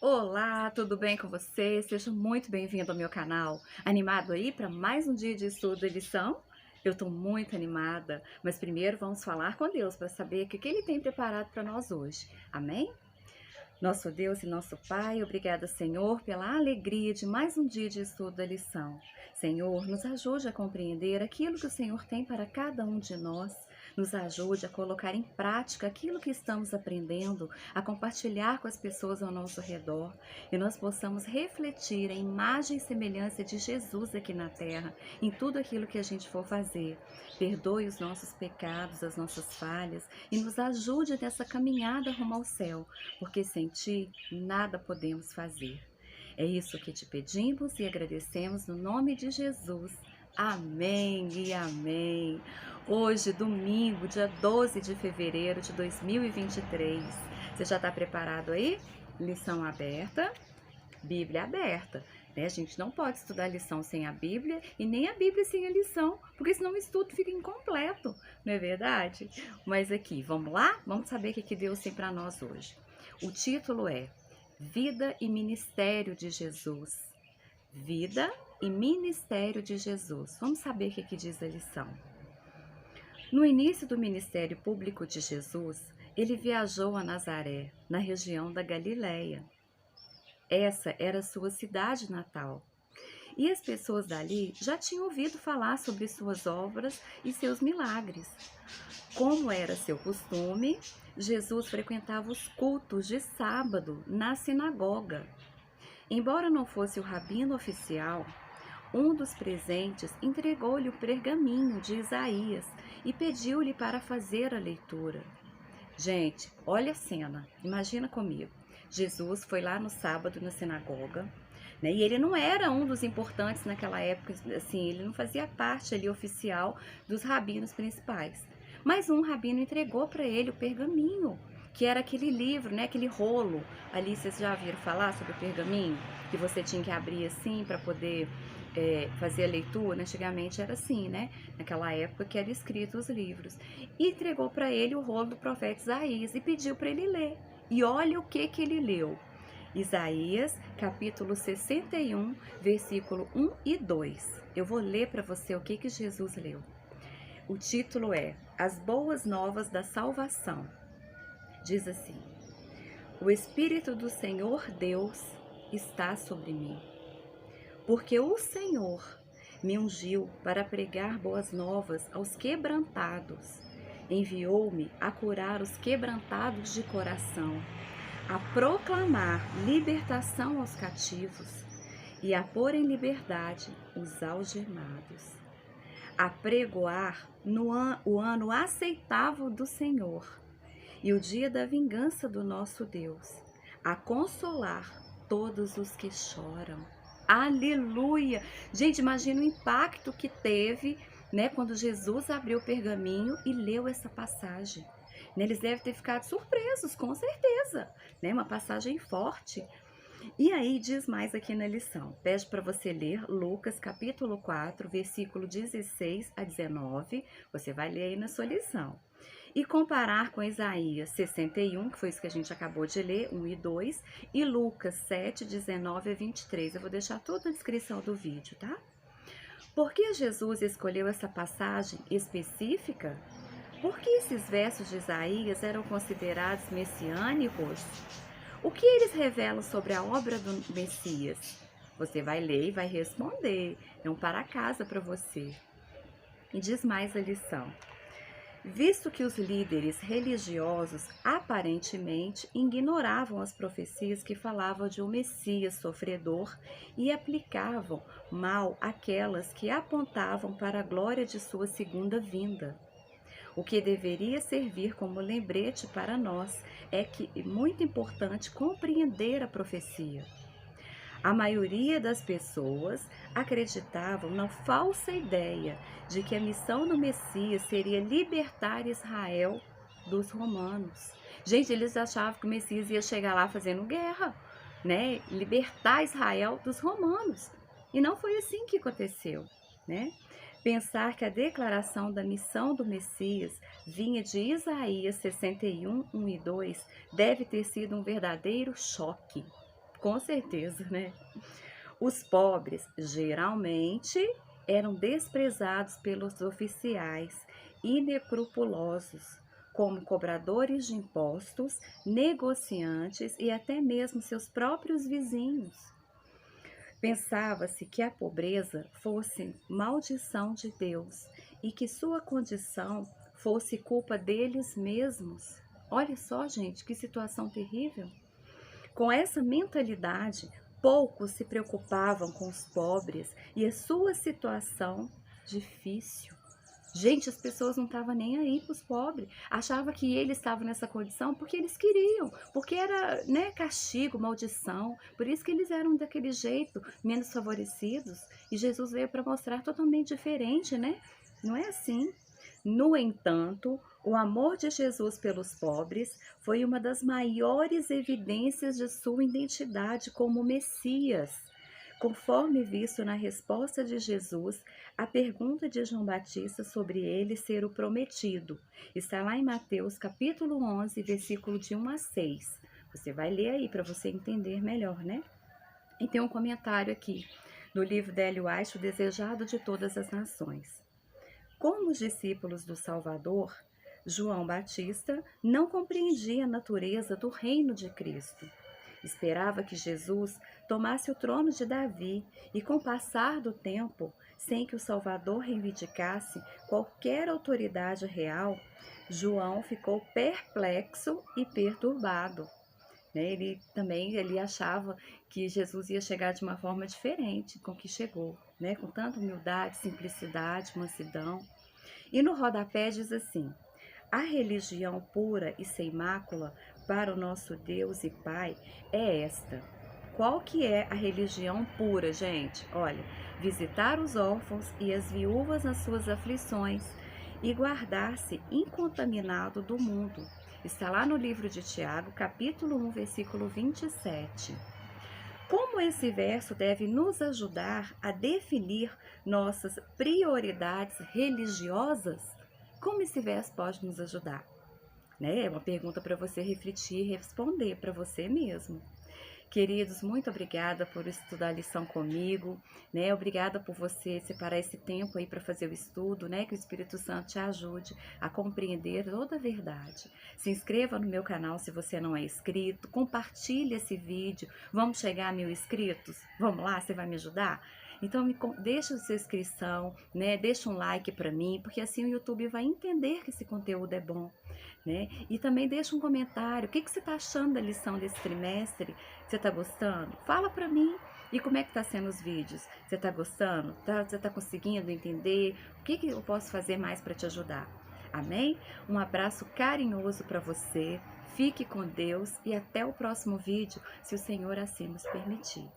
Olá, tudo bem com você? Seja muito bem-vindo ao meu canal. Animado aí para mais um dia de estudo e lição? Eu estou muito animada, mas primeiro vamos falar com Deus para saber o que Ele tem preparado para nós hoje. Amém? Nosso Deus e nosso Pai, obrigada, Senhor, pela alegria de mais um dia de estudo da lição. Senhor, nos ajude a compreender aquilo que o Senhor tem para cada um de nós. Nos ajude a colocar em prática aquilo que estamos aprendendo, a compartilhar com as pessoas ao nosso redor e nós possamos refletir a imagem e semelhança de Jesus aqui na terra, em tudo aquilo que a gente for fazer. Perdoe os nossos pecados, as nossas falhas e nos ajude nessa caminhada rumo ao céu, porque sem ti nada podemos fazer. É isso que te pedimos e agradecemos no nome de Jesus. Amém e amém. Hoje, domingo, dia 12 de fevereiro de 2023. Você já está preparado aí? Lição aberta, Bíblia aberta. Né? A gente não pode estudar a lição sem a Bíblia e nem a Bíblia sem a lição, porque senão o estudo fica incompleto, não é verdade? Mas aqui, vamos lá? Vamos saber o que Deus tem para nós hoje. O título é Vida e Ministério de Jesus. Vida e Ministério de Jesus. Vamos saber o que diz a lição. No início do ministério público de Jesus, ele viajou a Nazaré, na região da Galileia. Essa era a sua cidade natal. E as pessoas dali já tinham ouvido falar sobre suas obras e seus milagres. Como era seu costume, Jesus frequentava os cultos de sábado na sinagoga. Embora não fosse o rabino oficial, um dos presentes entregou-lhe o pergaminho de Isaías e pediu-lhe para fazer a leitura. Gente, olha a cena, imagina comigo. Jesus foi lá no sábado na sinagoga, né? E ele não era um dos importantes naquela época, assim, ele não fazia parte ali oficial dos rabinos principais. Mas um rabino entregou para ele o pergaminho, que era aquele livro, né? Aquele rolo. Ali vocês já ouviram falar sobre o pergaminho? Que você tinha que abrir assim para poder fazer a leitura. Antigamente era assim, né? Naquela época que eram escritos os livros. E entregou para ele o rolo do profeta Isaías e pediu para ele ler. E olha o que ele leu. Isaías, capítulo 61, versículo 1 e 2. Eu vou ler para você o que Jesus leu. O título é As Boas Novas da Salvação. Diz assim: O Espírito do Senhor Deus está sobre mim, porque o Senhor me ungiu para pregar boas novas aos quebrantados. Enviou-me a curar os quebrantados de coração, a proclamar libertação aos cativos e a pôr em liberdade os algemados, a pregoar o ano aceitável do Senhor e o dia da vingança do nosso Deus, a consolar todos os que choram. Aleluia! Gente, imagina o impacto que teve, né, quando Jesus abriu o pergaminho e leu essa passagem. Eles devem ter ficado surpresos, com certeza, né? Uma passagem forte. E aí diz mais aqui na lição. Peço para você ler Lucas capítulo 4, versículo 16 a 19. Você vai ler aí na sua lição. E comparar com Isaías 61, que foi isso que a gente acabou de ler, 1 e 2, e Lucas 7, 19 a 23. Eu vou deixar toda a descrição do vídeo, tá? Por que Jesus escolheu essa passagem específica? Por que esses versos de Isaías eram considerados messiânicos? O que eles revelam sobre a obra do Messias? Você vai ler e vai responder. É um para casa para você. E diz mais a lição. Visto que os líderes religiosos aparentemente ignoravam as profecias que falavam de um Messias sofredor e aplicavam mal aquelas que apontavam para a glória de sua segunda vinda. O que deveria servir como lembrete para nós é que é muito importante compreender a profecia. A maioria das pessoas acreditavam na falsa ideia de que a missão do Messias seria libertar Israel dos romanos. Gente, eles achavam que o Messias ia chegar lá fazendo guerra, né? Libertar Israel dos romanos. E não foi assim que aconteceu, né? Pensar que a declaração da missão do Messias vinha de Isaías 61, 1 e 2 deve ter sido um verdadeiro choque. Com certeza, né? Os pobres geralmente eram desprezados pelos oficiais inescrupulosos, como cobradores de impostos, negociantes e até mesmo seus próprios vizinhos. Pensava-se que a pobreza fosse maldição de Deus e que sua condição fosse culpa deles mesmos. Olha só, gente, que situação terrível. Com essa mentalidade, poucos se preocupavam com os pobres e a sua situação difícil. Gente, as pessoas não estavam nem aí para os pobres. Achava que eles estavam nessa condição porque eles queriam, porque era, né, castigo, maldição. Por isso que eles eram daquele jeito, menos favorecidos. E Jesus veio para mostrar totalmente diferente, né? Não é assim. No entanto, o amor de Jesus pelos pobres foi uma das maiores evidências de sua identidade como Messias. Conforme visto na resposta de Jesus à pergunta de João Batista sobre ele ser o prometido. Está lá em Mateus capítulo 11, versículo de 1 a 6. Você vai ler aí para você entender melhor, né? E tem um comentário aqui no livro da Ellen White, O Desejado de Todas as Nações. Como os discípulos do Salvador, João Batista não compreendia a natureza do reino de Cristo. Esperava que Jesus tomasse o trono de Davi e, com o passar do tempo, sem que o Salvador reivindicasse qualquer autoridade real, João ficou perplexo e perturbado. Ele achava que Jesus ia chegar de uma forma diferente com que chegou, né? Com tanta humildade, simplicidade, mansidão. E no rodapé diz assim: a religião pura e sem mácula para o nosso Deus e Pai é esta. Qual que é a religião pura, gente? Olha, visitar os órfãos e as viúvas nas suas aflições e guardar-se incontaminado do mundo. Está lá no livro de Tiago, capítulo 1, versículo 27. Como esse verso deve nos ajudar a definir nossas prioridades religiosas? Como esse verso pode nos ajudar? É uma pergunta para você refletir e responder para você mesmo. Queridos, muito obrigada por estudar a lição comigo, né? Obrigada por você separar esse tempo aí para fazer o estudo, né? Que o Espírito Santo te ajude a compreender toda a verdade. Se inscreva no meu canal se você não é inscrito, compartilhe esse vídeo. Vamos chegar a 1000 inscritos? Vamos lá, você vai me ajudar? Então, deixa a sua inscrição, né? Deixa um like para mim, porque assim o YouTube vai entender que esse conteúdo é bom, né? E também deixa um comentário. O que você está achando da lição desse trimestre? Você está gostando? Fala para mim. E como é que tá sendo os vídeos? Você está gostando? Você está conseguindo entender? O que eu posso fazer mais para te ajudar? Amém? Um abraço carinhoso para você. Fique com Deus e até o próximo vídeo, se o Senhor assim nos permitir.